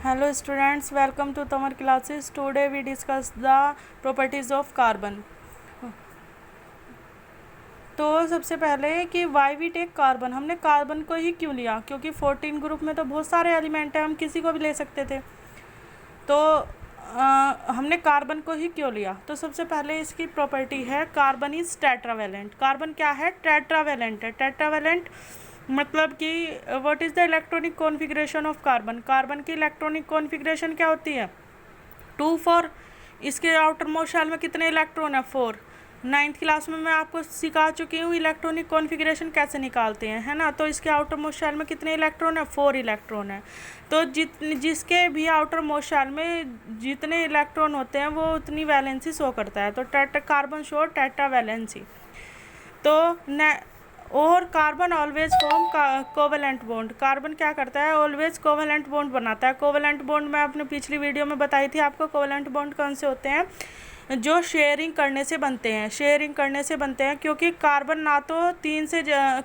Hello students, welcome to our classes. Today we discuss the properties of carbon. तो सबसे पहले कि why we take carbon, हमने carbon को ही क्यों लिया, क्योंकि 14 ग्रुप में तो बहुत सारे एलिमेंट हैं, हम किसी को भी ले सकते थे। तो हमने कार्बन को ही क्यों लिया, तो सबसे पहले इसकी प्रॉपर्टी है कार्बन इज टेट्रावेलेंट। कार्बन क्या है? टेट्रावेलेंट है। टेट्रावेलेंट मतलब कि what is the electronic configuration of carbon. Carbon की इलेक्ट्रॉनिक कॉन्फ़िगरेशन क्या होती है? 2 4। इसके आउटर मोस्ट शेल में कितने इलेक्ट्रॉन है? 4। 9th क्लास में मैं आपको सिखा चुकी हूँ इलेक्ट्रॉनिक कॉन्फ़िगरेशन कैसे निकालते हैं, है ना। तो इसके आउटर मोस्ट शेल में कितने इलेक्ट्रॉन है? 4 इलेक्ट्रॉन है। तो जिसके भी आउटर मोस्ट शेल में जितने इलेक्ट्रॉन होते हैं वो उतनी वैलेंसी शो करता है। तो कार्बन शो टेट्रा वैलेंसी। तो और carbon always form covalent bond. Carbon क्या करता है? ऑलवेज कोवेलेंट बॉन्ड बनाता है। कोवेलेंट बॉन्ड मैं अपने पिछली वीडियो में बताई थी आपको। कोवेलेंट बॉन्ड कौन से होते हैं? जो शेयरिंग करने से बनते हैं। शेयरिंग करने से बनते हैं क्योंकि कार्बन ना तो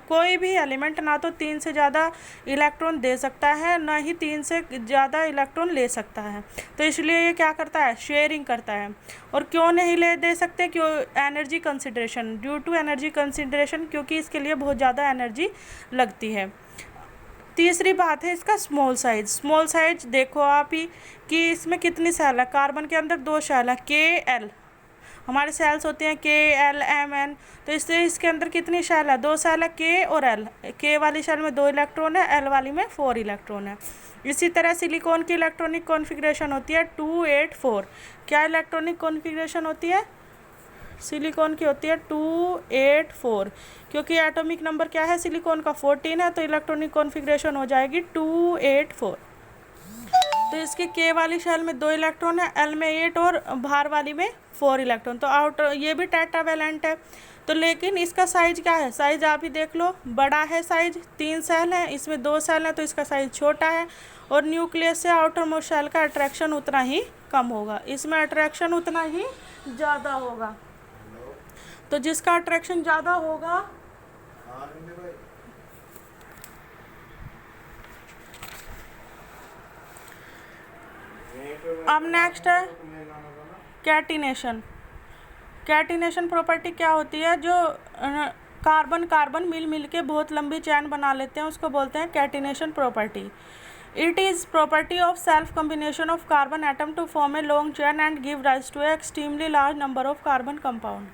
कोई भी एलिमेंट ना तो 3 से ज़्यादा इलेक्ट्रॉन दे सकता है, ना ही 3 से ज़्यादा इलेक्ट्रॉन ले सकता है। तो इसलिए ये क्या करता है? शेयरिंग करता है। और क्यों नहीं ले दे सकते? क्यों? Energy consideration, due to energy consideration, क्योंकि इसके लिए बहुत ज़्यादा एनर्जी लगती है। तीसरी बात है इसका स्मॉल साइज। स्मॉल साइज देखो आप ही कि इसमें कितनी सेल है। कार्बन के अंदर 2 सेल है, के एल। हमारे सेल्स होते हैं के एल एम एन। तो इससे इसके अंदर कितनी सेल है? 2 सेल है, के और एल। के वाली सेल में 2 इलेक्ट्रॉन है, एल वाली में 4 इलेक्ट्रॉन है। इसी तरह सिलिकॉन की इलेक्ट्रॉनिक कॉन्फ़िगरेशन होती है 2 8 4। क्या इलेक्ट्रॉनिक कॉन्फ़िगरेशन होती है? सिलिकॉन की होती है 2 8 4, क्योंकि एटॉमिक नंबर क्या है सिलिकॉन का? 14 है। तो इलेक्ट्रॉनिक कॉन्फ़िगरेशन हो जाएगी 2 8 4। तो इसके के वाली शेल में 2 इलेक्ट्रॉन है, एल में 8 और बाहर वाली में 4 इलेक्ट्रॉन। तो आउटर ये भी टेट्रावेलेंट है। तो लेकिन इसका साइज क्या है? साइज आप ही देख लो, बड़ा है साइज। 3 सेल है, इसमें 2 सेल है, तो इसका साइज छोटा है। और न्यूक्लियस से आउटर मोस्ट शेल का अट्रैक्शन उतना ही कम होगा, इसमें अट्रैक्शन उतना ही ज़्यादा होगा। तो जिसका अट्रैक्शन ज़्यादा होगा अब नेक्स्ट है कैटिनेशन। कैटिनेशन प्रॉपर्टी क्या होती है? जो कार्बन कार्बन मिल के बहुत लंबी चैन बना लेते हैं उसको बोलते हैं catenation property. It is property of self combination of carbon atom to form a long chain and give rise to a extremely large number of carbon compound.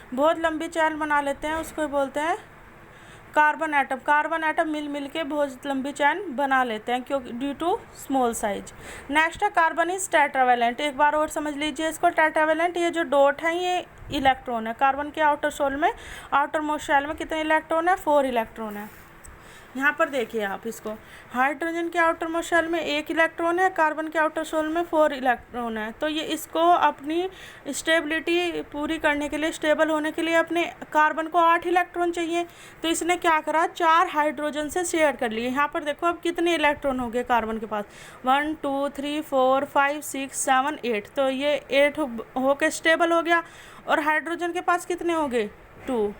बहुत लंबी चैन बना लेते हैं उसको बोलते हैं कार्बन एटम। कार्बन एटम मिल के बहुत लंबी चैन बना लेते हैं क्योंकि due to small size. Next है कार्बन इज टेट्रावेलेंट। एक बार और समझ लीजिए इसको। टेट्रावेलेंट, ये जो डॉट है ये इलेक्ट्रॉन है। कार्बन के आउटर सोल में, आउटर मोस्ट शेल में कितने इलेक्ट्रॉन है? 4 इलेक्ट्रॉन है। यहाँ पर देखिए आप इसको, हाइड्रोजन के आउटर मोस्ट शेल में 1 इलेक्ट्रॉन है, कार्बन के आउटर शेल में 4 इलेक्ट्रॉन है। तो ये इसको अपनी स्टेबिलिटी पूरी करने के लिए, स्टेबल होने के लिए अपने कार्बन को 8 इलेक्ट्रॉन चाहिए। तो इसने क्या करा? 4 हाइड्रोजन से शेयर कर लिए। यहाँ पर देखो अब कितने इलेक्ट्रॉन हो गए कार्बन के पास? 1 2 3 4 5 6 7 8। तो ये 8 होके स्टेबल हो गया। और हाइड्रोजन के पास कितने हो गए? 2।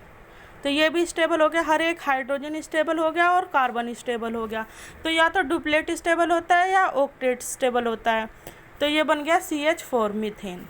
तो ये भी स्टेबल हो गया। हर एक हाइड्रोजन स्टेबल हो गया और कार्बन स्टेबल हो गया। तो या तो डुप्लेट स्टेबल होता है या ऑक्टेट स्टेबल होता है। तो ये बन गया CH4 मीथेन।